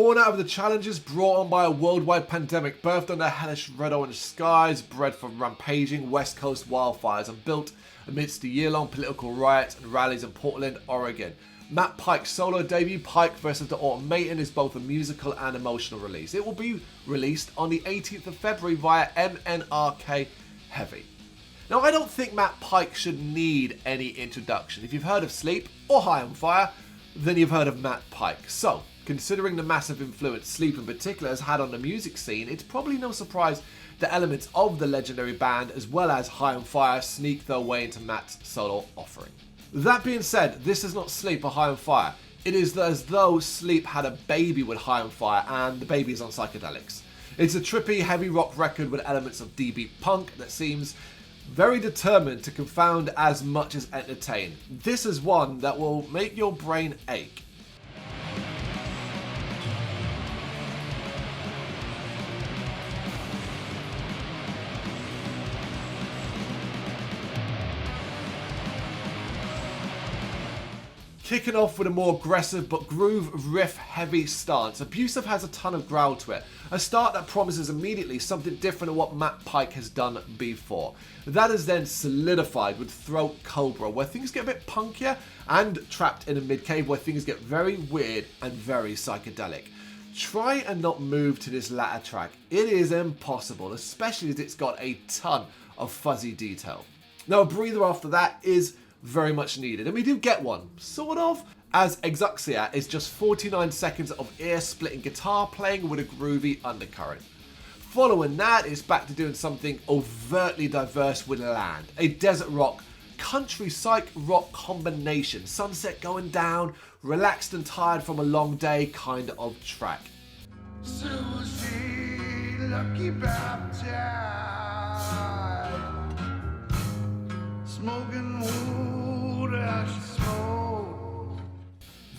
Born out of the challenges brought on by a worldwide pandemic, birthed under hellish red orange skies, bred from rampaging West Coast wildfires, and built amidst the year-long political riots and rallies in Portland, Oregon. Matt Pike's solo debut, Pike vs. the Automaton, is both a musical and emotional release. It will be released on the 18th of February via MNRK Heavy. Now, I don't think Matt Pike should need any introduction. If you've heard of Sleep or High on Fire, then you've heard of Matt Pike. So, considering the massive influence Sleep in particular has had on the music scene, it's probably no surprise that elements of the legendary band as well as High on Fire sneak their way into Matt's solo offering. That being said, this is not Sleep or High on Fire. It is as though Sleep had a baby with High on Fire and the baby is on psychedelics. It's a trippy, heavy rock record with elements of D-beat punk that seems very determined to confound as much as entertain. This is one that will make your brain ache. Kicking off with a more aggressive but groove riff heavy stance, Abusive has a ton of growl to it, a start that promises immediately something different to what Matt Pike has done before. That is then solidified with Throat Cobra, where things get a bit punkier, and Trapped in a Mid-Cave, where things get very weird and very psychedelic. Try and not move to this latter track. It is impossible, especially as it's got a ton of fuzzy detail. Now, a breather after that is very much needed, and we do get one, sort of, as Exuxia is just 49 seconds of ear-splitting guitar playing with a groovy undercurrent. Following that, it's back to doing something overtly diverse with Land, a desert rock, country psych rock combination, sunset going down, relaxed and tired from a long day kind of track. Susie, lucky baptized, smoking wood as she smoke.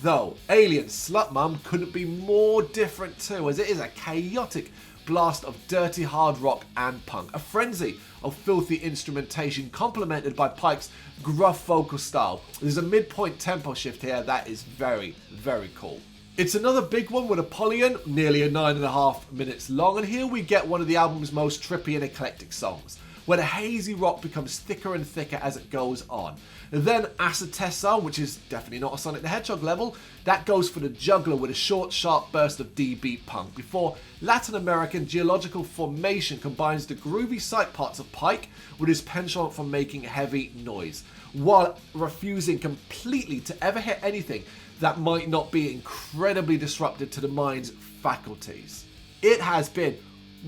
Though, Alien Slut Mum couldn't be more different too, as it is a chaotic blast of dirty hard rock and punk, a frenzy of filthy instrumentation complemented by Pike's gruff vocal style. There's a midpoint tempo shift here that is very, very cool. It's another big one with Apollyon, nearly 9.5 minutes long, and here we get one of the album's most trippy and eclectic songs, where the hazy rock becomes thicker and thicker as it goes on. And then Acetessa, which is definitely not a Sonic the Hedgehog level, that goes for the juggler with a short, sharp burst of D-beat punk, before Latin American Geological Formation combines the groovy psych parts of Pike with his penchant for making heavy noise, while refusing completely to ever hit anything that might not be incredibly disruptive to the mind's faculties. It has been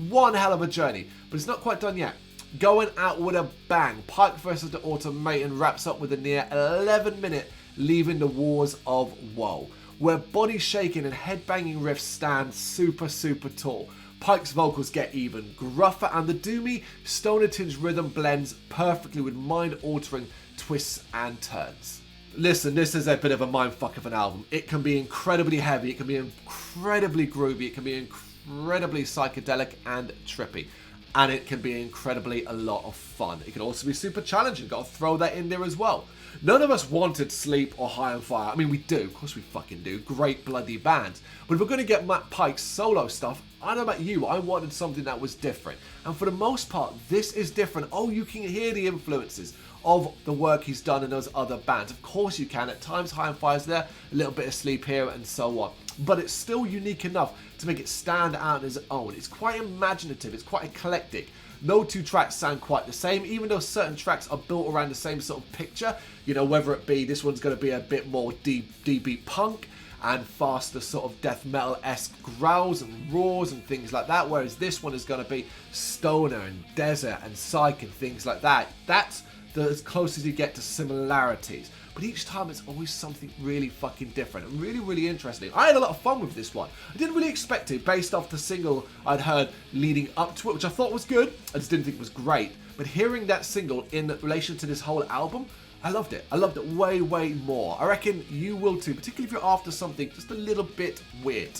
one hell of a journey, but it's not quite done yet. Going out with a bang, Pike vs. the Automaton wraps up with a near 11-minute Leaving the Wars of Woe, where body shaking and head-banging riffs stand super tall. Pike's vocals get even gruffer, and the doomy, stoner-tinged rhythm blends perfectly with mind-altering twists and turns. Listen, this is a bit of a mindfuck of an album. It can be incredibly heavy, it can be incredibly groovy, it can be incredibly psychedelic and trippy. And it can be incredibly a lot of fun. It can also be super challenging. Got to throw that in there as well. None of us wanted Sleep or High on Fire. I mean, we do. Of course we fucking do. Great bloody bands. But if we're going to get Matt Pike's solo stuff, I don't know about you, I wanted something that was different. And for the most part, this is different. Oh, you can hear the influences of the work he's done in those other bands. Of course you can. At times, High on Fire's there. A little bit of Sleep here and so on. But it's still unique enough to make it stand out on its own. It's quite imaginative, it's quite eclectic. No two tracks sound quite the same, even though certain tracks are built around the same sort of picture. You know, whether it be this one's going to be a bit more D-beat punk and faster sort of death metal-esque growls and roars and things like that, whereas this one is going to be stoner and desert and psych and things like that. That's as close as you get to similarities. But each time it's always something really fucking different and really interesting. I had a lot of fun with this one. I didn't really expect it based off the single I'd heard leading up to it, which I thought was good. I just didn't think it was great. But hearing that single in relation to this whole album, I loved it. I loved it way more. I reckon you will too, particularly if you're after something just a little bit weird.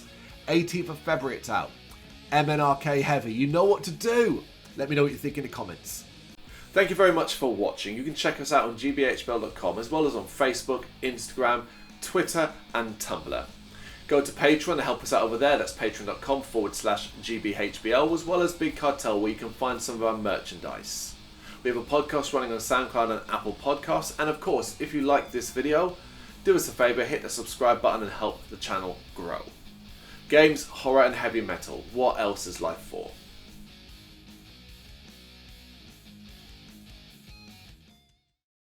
18th of February it's out. MNRK Heavy. You know what to do. Let me know what you think in the comments. Thank you very much for watching. You can check us out on gbhblofficial.com as well as on Facebook, Instagram, Twitter and Tumblr. Go to Patreon and help us out over there. That's patreon.com/gbhbl, as well as Big Cartel, where you can find some of our merchandise. We have a podcast running on SoundCloud and Apple Podcasts. And of course, if you like this video, do us a favour, hit the subscribe button and help the channel grow. Games, horror and heavy metal. What else is life for?